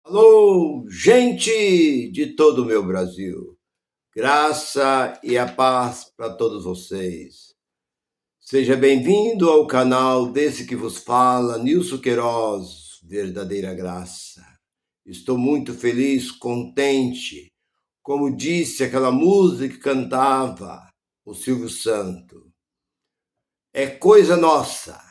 Alô, gente de todo o meu Brasil. Graça e a paz para todos vocês. Seja bem-vindo ao canal desse que vos fala, Nilson Queiroz, Verdadeira Graça. Estou muito feliz, contente, como disse aquela música que cantava o Silvio Santos. É coisa nossa.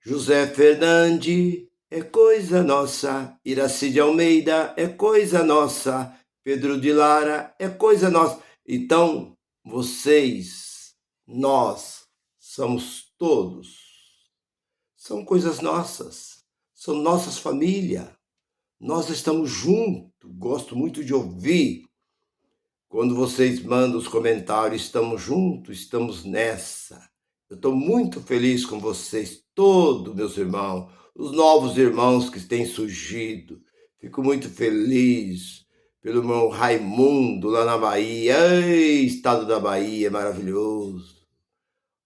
José Fernandes é coisa nossa, Iraci de Almeida é coisa nossa, Pedro de Lara é coisa nossa. Então, vocês, nós, somos todos, são coisas nossas, são nossas famílias, nós estamos juntos. Gosto muito de ouvir quando vocês mandam os comentários, estamos juntos, estamos nessa. Eu estou muito feliz com vocês, todos meus irmãos, os novos irmãos que têm surgido. Fico muito feliz pelo meu Raimundo lá na Bahia. Ei, estado da Bahia, maravilhoso.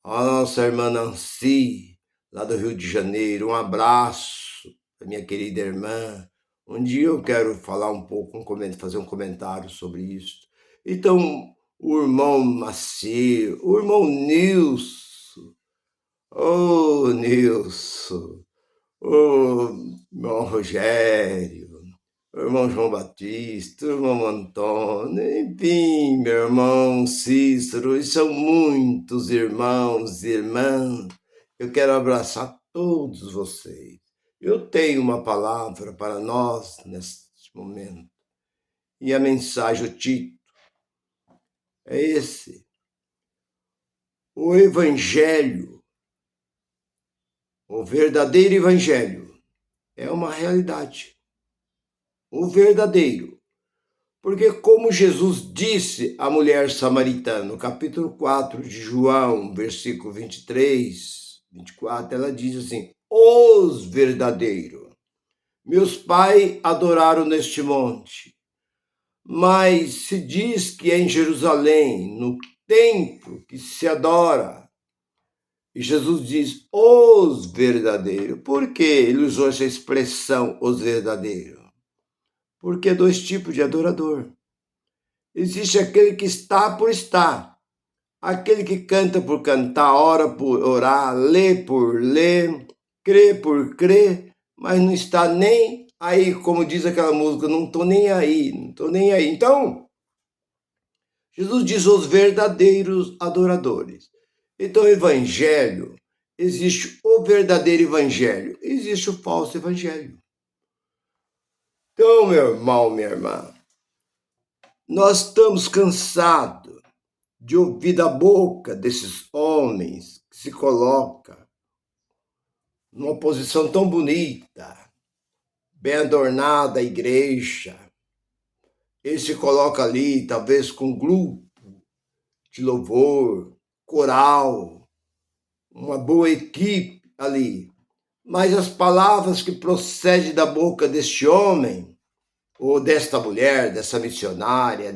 A nossa irmã Nancy, lá do Rio de Janeiro. Um abraço para minha querida irmã. Um dia eu quero falar um pouco, fazer um comentário sobre isso. Então, o irmão Maciel, o irmão Nilson, Nilson, o irmão Rogério, o irmão João Batista, o irmão Antônio, enfim, meu irmão Cícero, e são muitos irmãos e irmãs. Eu quero abraçar todos vocês. Eu tenho uma palavra para nós neste momento. E a mensagem, o título, é esse. O Evangelho, o verdadeiro Evangelho, é uma realidade. O verdadeiro. Porque como Jesus disse à mulher samaritana, no capítulo 4 de João, versículo 23, 24, ela diz assim: os verdadeiros. Meus pais adoraram neste monte, mas se diz que é em Jerusalém, no templo, que se adora. E Jesus diz, os verdadeiros. Por que ele usou essa expressão, os verdadeiros? Porque é dois tipos de adorador. Existe aquele que está por estar, aquele que canta por cantar, ora por orar, lê por ler, crê por crer, mas não está nem aí, como diz aquela música, não estou nem aí, não estou nem aí. Então, Jesus diz os verdadeiros adoradores. Então, o evangelho, existe o verdadeiro evangelho, existe o falso evangelho. Então, meu irmão, minha irmã, nós estamos cansados de ouvir da boca desses homens que se colocam numa posição tão bonita, bem adornada a igreja. Ele se coloca ali, talvez com um grupo de louvor, coral, uma boa equipe ali. Mas as palavras que procedem da boca deste homem, ou desta mulher, dessa missionária,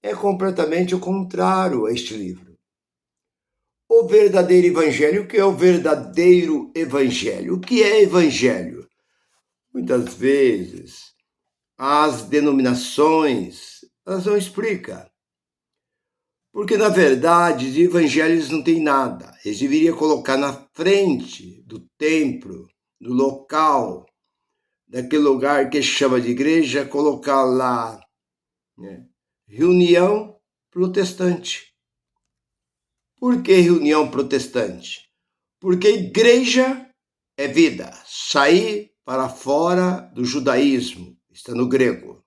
é completamente o contrário a este livro. O verdadeiro evangelho, o que é o verdadeiro evangelho? O que é evangelho? Muitas vezes, as denominações, elas não explicam. Porque, na verdade, de evangelhos não tem nada. Eles deveriam colocar na frente do templo, do local, daquele lugar que chama de igreja, colocar lá, né, reunião protestante. Por que reunião protestante? Porque igreja é vida. Sair para fora do judaísmo, está no grego.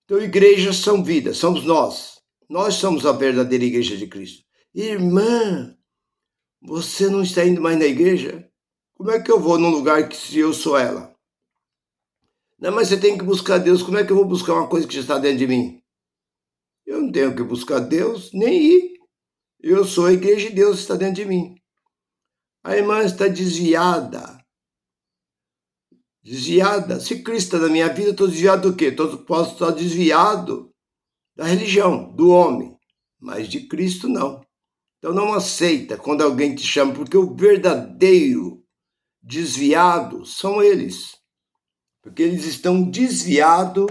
Então, igrejas são vida, somos nós. Nós somos a verdadeira igreja de Cristo. Irmã, você não está indo mais na igreja? Como é que eu vou num lugar que se eu sou ela? Não, mas você tem que buscar Deus. Como é que eu vou buscar uma coisa que já está dentro de mim? Eu não tenho que buscar Deus, nem ir. Eu sou a igreja de Deus, está dentro de mim. A irmã está desviada. Desviada. Se Cristo está na minha vida, eu estou desviado do quê? Posso estar desviado da religião, do homem, mas de Cristo não. Então não aceita quando alguém te chama, porque o verdadeiro desviado são eles. porque eles estão desviados,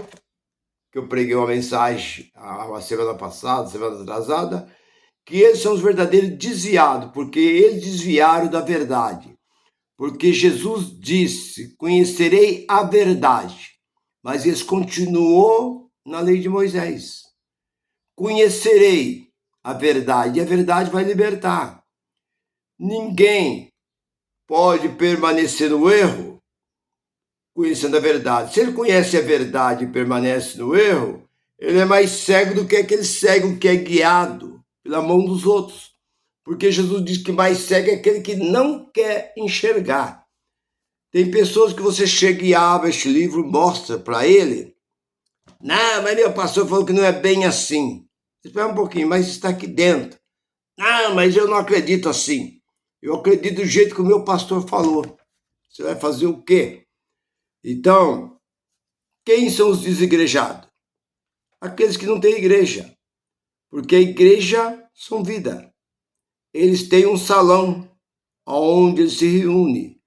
que eu preguei uma mensagem a semana passada, semana atrasada, que eles são os verdadeiros desviados, porque eles desviaram da verdade. Porque Jesus disse, conhecerei a verdade, mas eles continuou na lei de Moisés. Conhecerei a verdade, e a verdade vai libertar. Ninguém pode permanecer no erro conhecendo a verdade. Se ele conhece a verdade e permanece no erro, ele é mais cego do que aquele cego que é guiado pela mão dos outros. Porque Jesus diz que mais cego é aquele que não quer enxergar. Tem pessoas que você chega e abre este livro, mostra para ele. Não, mas meu pastor falou que não é bem assim. Espera um pouquinho, mas está aqui dentro. Não, mas eu não acredito assim. Eu acredito do jeito que o meu pastor falou. Você vai fazer o quê? Então, quem são os desigrejados? Aqueles que não têm igreja. Porque a igreja são vida. Eles têm um salão onde eles se reúnem.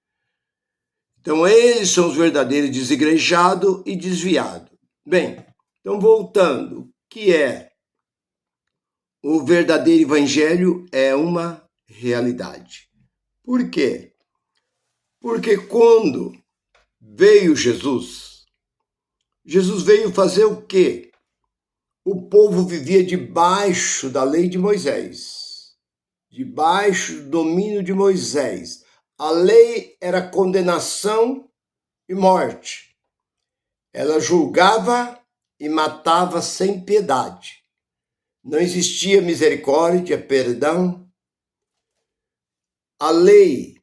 Então, eles são os verdadeiros desigrejados e desviados. Bem, então voltando, o que é o verdadeiro evangelho? É uma realidade. Por quê? Porque quando veio Jesus veio fazer o quê? O povo vivia debaixo da lei de Moisés, debaixo do domínio de Moisés. A lei era condenação e morte. Ela julgava e matava sem piedade. Não existia misericórdia, perdão. A lei,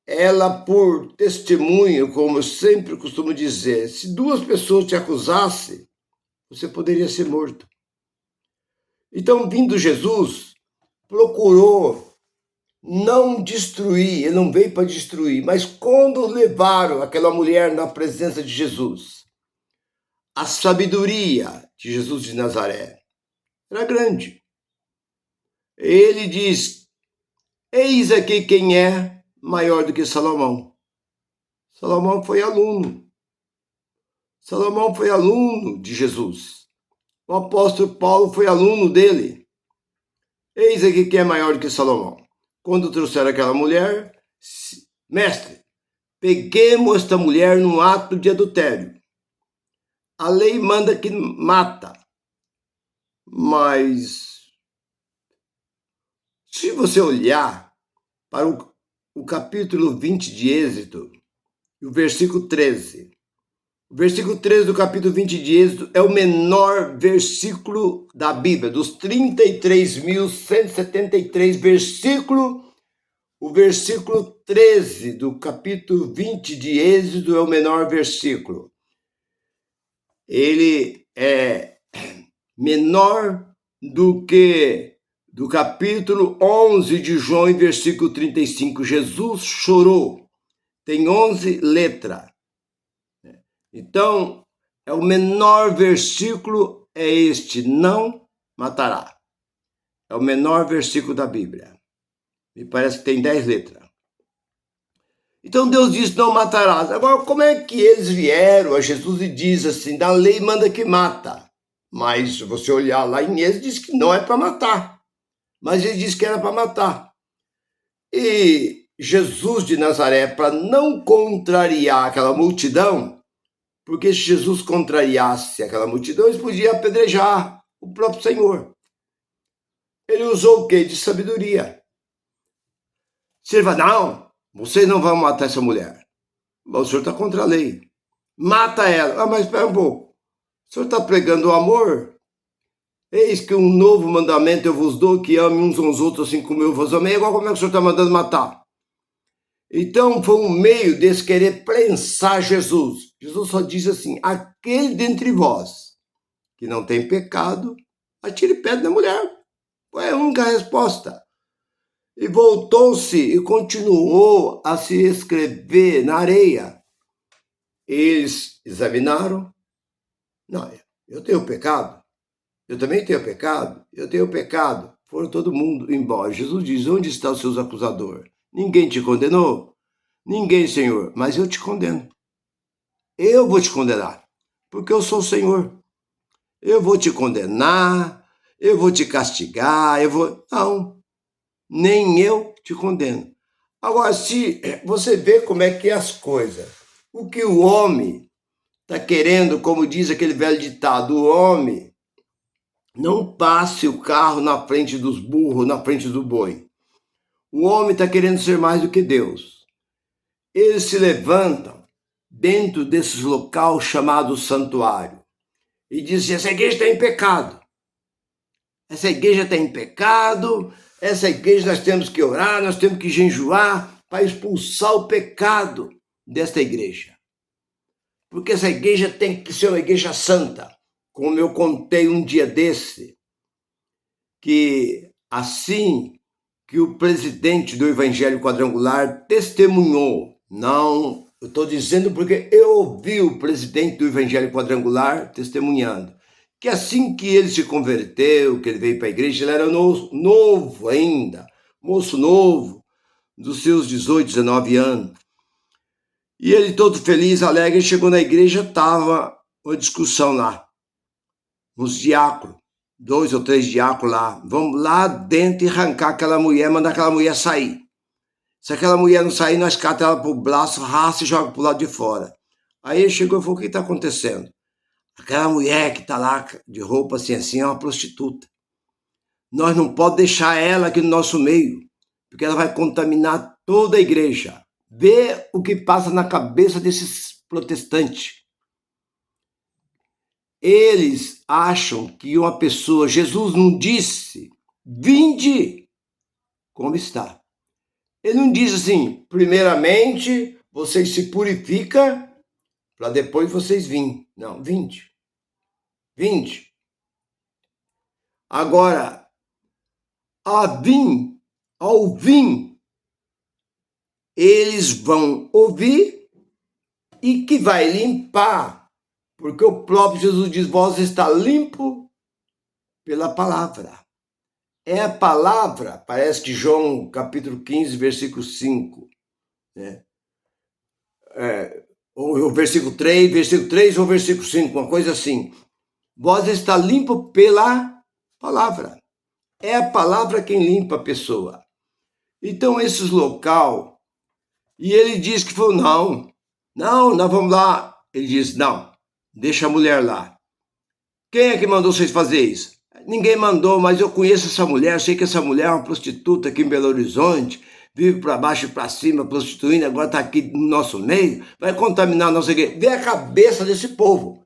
ela por testemunho, como eu sempre costumo dizer, se duas pessoas te acusassem, você poderia ser morto. Então, vindo Jesus, procurou não destruir, ele não veio para destruir, mas quando levaram aquela mulher na presença de Jesus, a sabedoria de Jesus de Nazaré era grande. Ele diz, eis aqui quem é maior do que Salomão. Salomão foi aluno. Salomão foi aluno de Jesus. O apóstolo Paulo foi aluno dele. Eis aqui quem é maior do que Salomão. Quando trouxeram aquela mulher, mestre, peguemos esta mulher num ato de adultério. A lei manda que mata. Mas se você olhar para o capítulo 20 de Êxodo, o versículo 13. O versículo 13 do capítulo 20 de Êxodo é o menor versículo da Bíblia. Dos 33.173 versículos, o versículo 13 do capítulo 20 de Êxodo é o menor versículo. Ele é menor do que do capítulo 11 de João, versículo 35. Jesus chorou. Tem 11 letras. Então, é o menor versículo, é este, não matará. É o menor versículo da Bíblia. Me parece que tem 10 letras. Então Deus diz, não matarás. Agora, como é que eles vieram a Jesus e diz assim, da lei manda que mata. Mas se você olhar lá em Êxodo, diz que não é para matar. Mas ele disse que era para matar. E Jesus de Nazaré, para não contrariar aquela multidão, porque se Jesus contrariasse aquela multidão, eles podiam apedrejar o próprio Senhor. Ele usou o quê? De sabedoria. Se ele fala, não, vocês não vão matar essa mulher. O senhor está contra a lei. Mata ela. Ah, mas espera um pouco. O senhor está pregando o amor? Eis que um novo mandamento eu vos dou, que ame uns aos outros assim como eu vos amei. Agora como é que o senhor está mandando matar? Então foi um meio desse querer prensar Jesus. Jesus só diz assim, aquele dentre vós que não tem pecado, atire pedra na mulher. Foi a única resposta. E voltou-se e continuou a se escrever na areia. Eles examinaram. Não, eu tenho pecado. Eu também tenho pecado. Eu tenho pecado. Foram todo mundo embora. Jesus diz, onde está os seus acusadores? Ninguém te condenou? Ninguém, Senhor, mas eu te condeno. eu vou te condenar, porque eu sou o Senhor. Eu vou te condenar, eu vou te castigar, Não, nem eu te condeno. Agora, se você vê como é que é as coisas, o que o homem está querendo, como diz aquele velho ditado, o homem não passe o carro na frente dos burros, na frente do boi. O homem está querendo ser mais do que Deus. Eles se levantam dentro desses local chamado santuário e dizem: essa igreja está em pecado. Essa igreja está em pecado, essa igreja nós temos que orar, nós temos que jejuar para expulsar o pecado desta igreja. Porque essa igreja tem que ser uma igreja santa. Como eu contei um dia desse, que assim que o presidente do Evangelho Quadrangular testemunhou, não, eu estou dizendo porque eu ouvi o presidente do Evangelho Quadrangular testemunhando, que assim que ele se converteu, que ele veio para a igreja, ele era novo ainda, moço novo, dos seus 18, 19 anos. E ele todo feliz, alegre, chegou na igreja, estava uma discussão lá, uns diáconos, 2 ou 3 diáconos lá, vamos lá dentro e arrancar aquela mulher, mandar aquela mulher sair. Se aquela mulher não sair, nós catamos ela pro braço, raça e joga pro lado de fora. Aí ele chegou e falou: o que está acontecendo? Aquela mulher que está lá de roupa assim, é uma prostituta. Nós não podemos deixar ela aqui no nosso meio, porque ela vai contaminar toda a igreja. Vê o que passa na cabeça desses protestantes. Eles acham que uma pessoa, Jesus não disse, vinde como está. Ele não diz assim, primeiramente vocês se purificam para depois vocês virem. Não, vinde. Vinde. Agora, ao vir, eles vão ouvir e que vai limpar, porque o próprio Jesus diz, vós está limpo pela palavra. É a palavra, parece que João capítulo 15, versículo 5, né? Ou versículo 3 ou versículo 5, uma coisa assim. Vós está limpo pela palavra. É a palavra quem limpa a pessoa. Então, esses local, e ele diz que falou, não, nós vamos lá. Ele diz, não, deixa a mulher lá. Quem é que mandou vocês fazer isso? Ninguém mandou, mas eu conheço essa mulher, eu sei que essa mulher é uma prostituta aqui em Belo Horizonte, vive para baixo e para cima, prostituindo, agora está aqui no nosso meio, vai contaminar a nossa igreja. Vê a cabeça desse povo.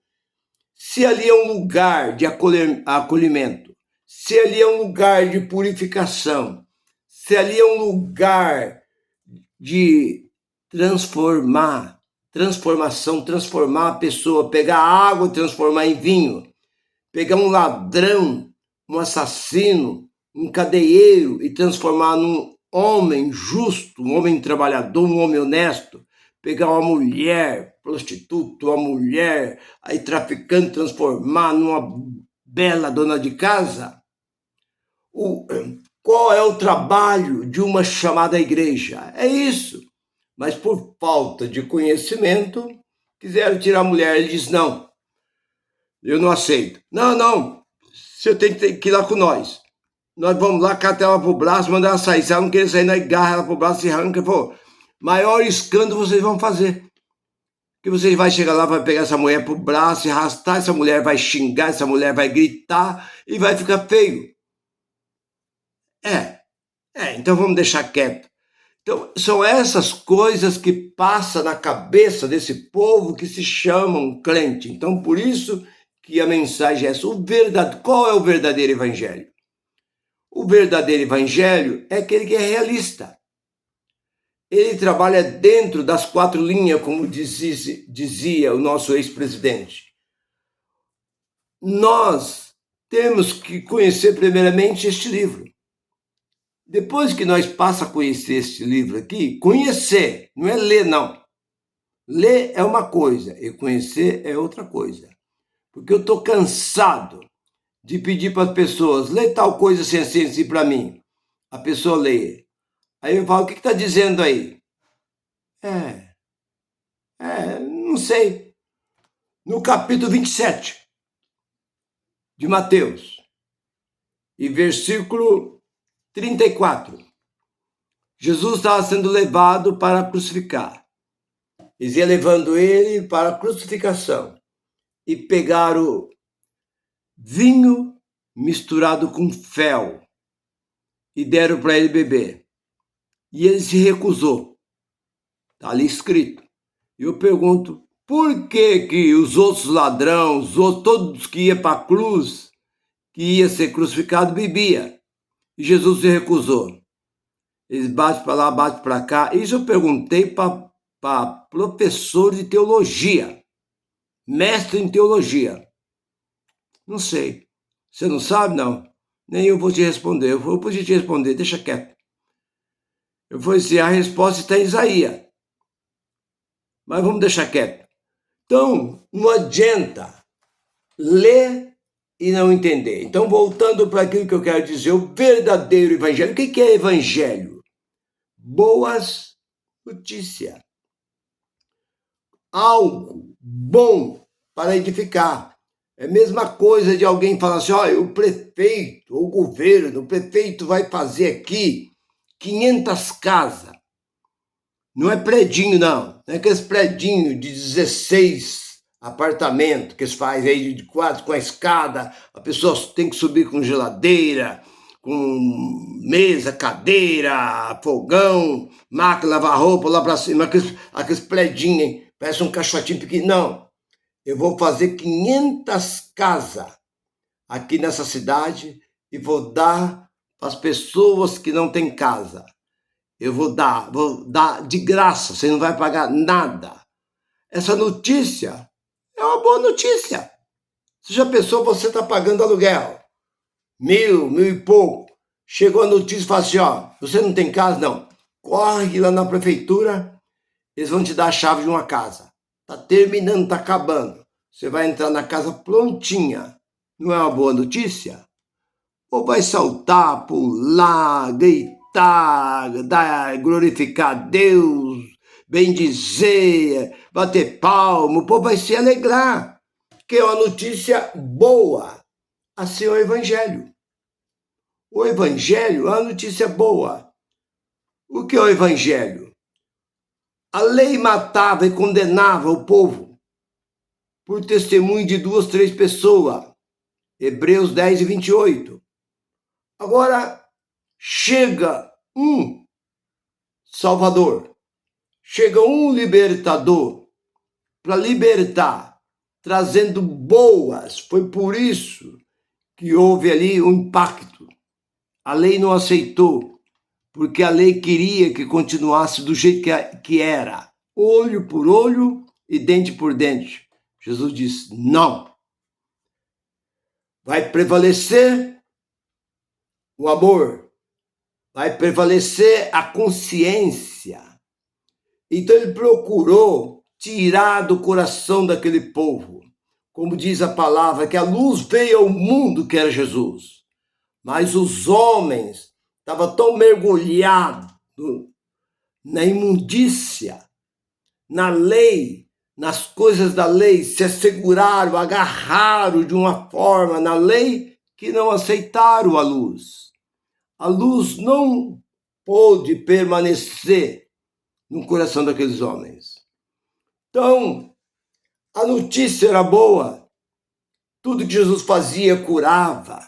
Se ali é um lugar de acolhimento, se ali é um lugar de purificação, se ali é um lugar de transformar a pessoa, pegar água e transformar em vinho, pegar um ladrão, um assassino, um cadeieiro e transformar num homem justo, um homem trabalhador, um homem honesto, pegar uma mulher prostituta, uma mulher aí traficante, transformar numa bela dona de casa. Qual é o trabalho de uma chamada igreja? É isso. Mas por falta de conhecimento, quiseram tirar a mulher. Ele diz, não, eu não aceito. Não, você tem que ir lá com nós. Nós vamos lá, catar ela pro braço, mandar ela sair. Se ela não querer sair, nós agarra ela pro braço e arranca. Pô, maior escândalo vocês vão fazer. Que vocês vão chegar lá, vai pegar essa mulher pro braço e arrastar, essa mulher vai xingar, essa mulher vai gritar e vai ficar feio. Então vamos deixar quieto. Então, são essas coisas que passam na cabeça desse povo que se chamam crente. Então, por isso que a mensagem é essa. Qual é o verdadeiro evangelho? O verdadeiro evangelho é aquele que é realista. Ele trabalha dentro das 4 linhas, como dizia o nosso ex-presidente. Nós temos que conhecer primeiramente este livro. Depois que nós passamos a conhecer este livro aqui, conhecer, não é ler, não. Ler é uma coisa e conhecer é outra coisa. Porque eu estou cansado de pedir para as pessoas, lê tal coisa assim para mim. A pessoa lê. Aí eu falo, o que está dizendo aí? Não sei. no capítulo 27 de Mateus, e versículo 34. Jesus estava sendo levado para crucificar. Eles iam levando ele para a crucificação e pegaram vinho misturado com fel e deram para ele beber. E ele se recusou. Está ali escrito. Eu pergunto, por que os outros ladrões, todos que iam para a cruz, que ia ser crucificado, bebia? E Jesus se recusou. Eles batem para lá, batem para cá. Isso eu perguntei para professor de teologia, mestre em teologia. Não sei. Você não sabe, não? Nem eu vou te responder. Eu podia te responder, deixa quieto. Eu vou dizer, a resposta está em Isaías. Mas vamos deixar quieto. Então, não adianta ler e não entender. Então, voltando para aquilo que eu quero dizer, o verdadeiro evangelho. O que é evangelho? Boas notícias. Algo bom para edificar. É a mesma coisa de alguém falar assim, olha, o prefeito, o governo, o prefeito vai fazer aqui 500 casas. Não é predinho, não. Não é aqueles predinhos de 16 apartamentos que eles fazem aí de 4 com a escada, a pessoa tem que subir com geladeira, com mesa, cadeira, fogão, máquina, lavar roupa lá para cima, aqueles predinhos, hein? Parece um caixotinho pequeno. Não. Eu vou fazer 500 casas aqui nessa cidade e vou dar para as pessoas que não têm casa. Eu vou dar de graça, você não vai pagar nada. Essa notícia é uma boa notícia. Você já pensou, você está pagando aluguel? 1.000 e pouco. Chegou a notícia e fala assim, ó, você não tem casa? Não. Corre lá na prefeitura, eles vão te dar a chave de uma casa. Está terminando, está acabando. Você vai entrar na casa prontinha. Não é uma boa notícia? Ou vai saltar, pular, gritar, glorificar a Deus, bendizer, bater palmo, o povo vai se alegrar, que é uma notícia boa. Assim é o Evangelho. O Evangelho é uma notícia boa. O que é o Evangelho? A lei matava e condenava o povo por testemunho de 2, 3 pessoas. Hebreus 10 e 28. Agora, chega um Salvador, chega um libertador para libertar, trazendo boas. Foi por isso que houve ali um impacto. A lei não aceitou, porque a lei queria que continuasse do jeito que era, olho por olho e dente por dente. Jesus disse, não. Vai prevalecer o amor, vai prevalecer a consciência. Então ele procurou tirar do coração daquele povo, como diz a palavra, que a luz veio ao mundo, que era Jesus. Mas os homens estavam tão mergulhados na imundícia, na lei, nas coisas da lei, se asseguraram, agarraram de uma forma na lei que não aceitaram a luz. A luz não pôde permanecer no coração daqueles homens. Então, a notícia era boa. Tudo que Jesus fazia curava,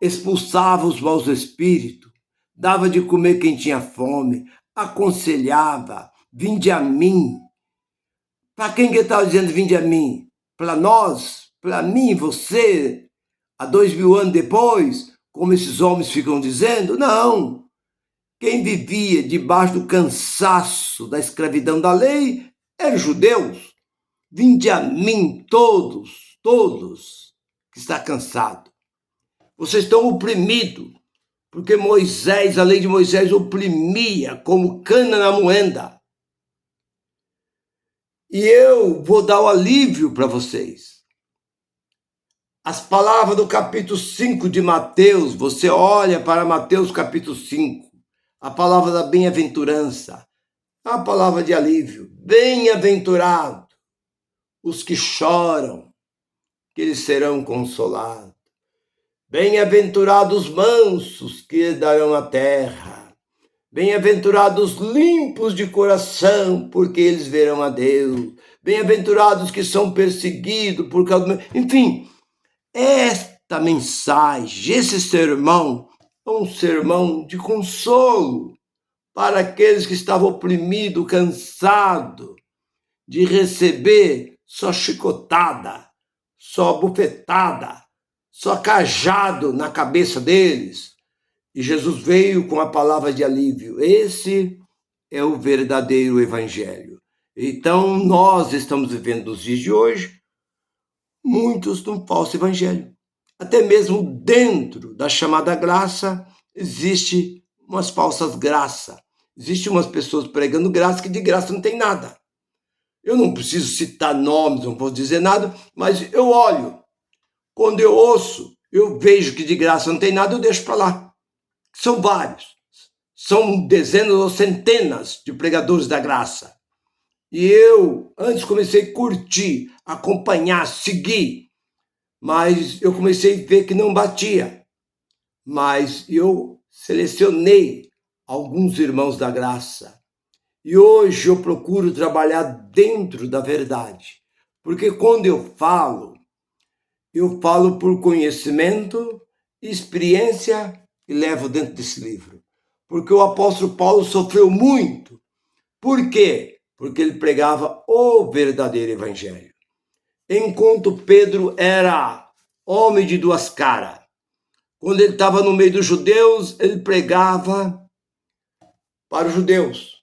expulsava os maus espíritos, dava de comer quem tinha fome, aconselhava, vinde a mim. Para quem que ele estava dizendo vinde a mim? Para nós, para mim, você, há 2000 anos depois, como esses homens ficam dizendo? Não. Quem vivia debaixo do cansaço da escravidão da lei eram judeus. Vinde a mim todos que está cansado. Vocês estão oprimidos, porque Moisés, a lei de Moisés oprimia como cana na moenda. E eu vou dar o alívio para vocês. As palavras do capítulo 5 de Mateus, você olha para Mateus capítulo 5, a palavra da bem-aventurança, a palavra de alívio. Bem-aventurado os que choram, que eles serão consolados. Bem-aventurados mansos, que herdarão a terra. Bem-aventurados limpos de coração, porque eles verão a Deus. Bem-aventurados que são perseguidos por causa do... Enfim, esta mensagem, esse sermão, é um sermão de consolo para aqueles que estavam oprimidos, cansados de receber só chicotada, só bufetada, só cajado na cabeça deles. E Jesus veio com a palavra de alívio. Esse é o verdadeiro evangelho. Então, nós estamos vivendo nos dias de hoje muitos de um falso evangelho. Até mesmo dentro da chamada graça, existe umas falsas graças. Existem umas pessoas pregando graça que de graça não tem nada. Eu não preciso citar nomes, não posso dizer nada, mas eu olho. Quando eu ouço, eu vejo que de graça não tem nada, eu deixo para lá. São vários. São dezenas ou centenas de pregadores da graça. E eu, antes, comecei a curtir, acompanhar, seguir. Mas eu comecei a ver que não batia. Mas eu selecionei alguns irmãos da graça. E hoje eu procuro trabalhar dentro da verdade. Porque quando eu falo por conhecimento, experiência e levo dentro desse livro. Porque o apóstolo Paulo sofreu muito. Por quê? Porque ele pregava o verdadeiro evangelho. Enquanto Pedro era homem de duas caras. Quando ele estava no meio dos judeus, ele pregava para os judeus.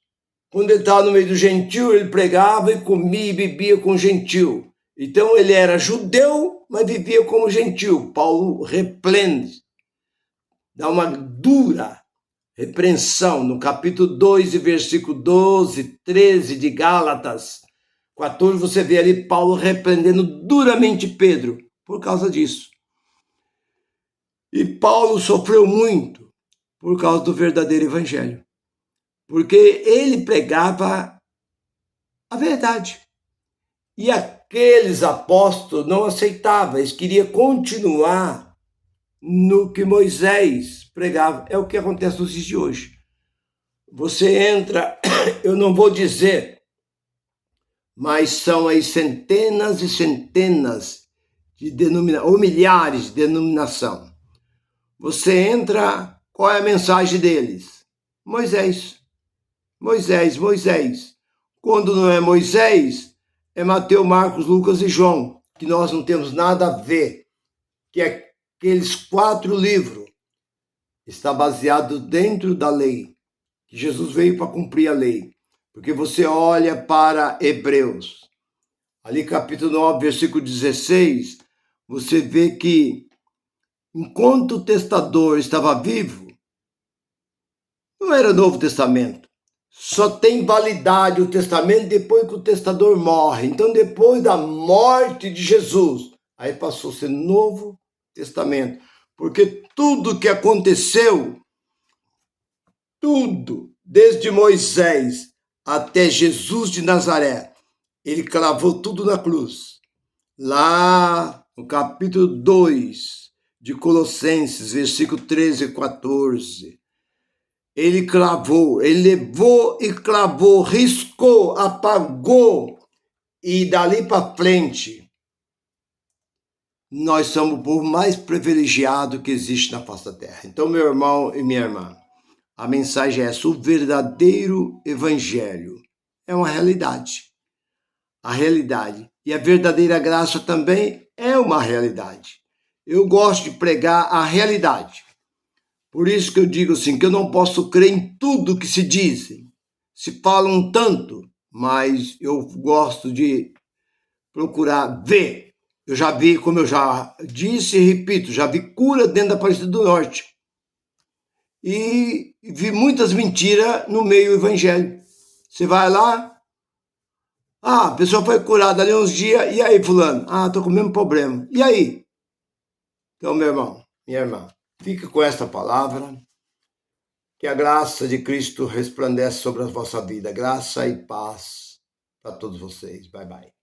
Quando ele estava no meio do gentio, ele pregava e comia e bebia com o gentio. Então ele era judeu, mas vivia como gentio. Paulo repreende, dá uma dura repreensão no capítulo 2, versículo 12, 13 de Gálatas 14, você vê ali Paulo repreendendo duramente Pedro por causa disso. E Paulo sofreu muito por causa do verdadeiro evangelho. Porque ele pregava a verdade. E aqueles apóstolos não aceitavam, eles queriam continuar no que Moisés pregava. É o que acontece nos dias de hoje. Você entra, eu não vou dizer, mas são aí centenas e centenas de denominações, ou milhares de denominação. Você entra, qual é a mensagem deles? Moisés. Moisés, Moisés. Quando não é Moisés, é Mateus, Marcos, Lucas e João, que nós não temos nada a ver, que aqueles 4 livros está baseado dentro da lei, que Jesus veio para cumprir a lei. Porque você olha para Hebreus, ali capítulo 9, versículo 16, você vê que enquanto o testador estava vivo, não era Novo Testamento. Só tem validade o testamento depois que o testador morre. Então, depois da morte de Jesus, aí passou a ser Novo Testamento. Porque tudo que aconteceu, tudo, desde Moisés até Jesus de Nazaré, ele cravou tudo na cruz. Lá no capítulo 2 de Colossenses, versículo 13 e 14, ele cravou, ele levou e cravou, riscou, apagou, e dali para frente, nós somos o povo mais privilegiado que existe na face da terra. Então, meu irmão e minha irmã, a mensagem é essa: o verdadeiro evangelho é uma realidade. A realidade. E a verdadeira graça também é uma realidade. Eu gosto de pregar a realidade. Por isso que eu digo assim, que eu não posso crer em tudo que se dizem. Se falam tanto, mas eu gosto de procurar ver. Eu já vi, como eu já disse e repito, já vi cura dentro da Aparecida do Norte. E vi muitas mentiras no meio do evangelho. Você vai lá, a pessoa foi curada ali uns dias, e aí, fulano? Tô com o mesmo problema. E aí? Então, meu irmão, minha irmã, fique com esta palavra. Que a graça de Cristo resplandece sobre a vossa vida. Graça e paz para todos vocês. Bye, bye.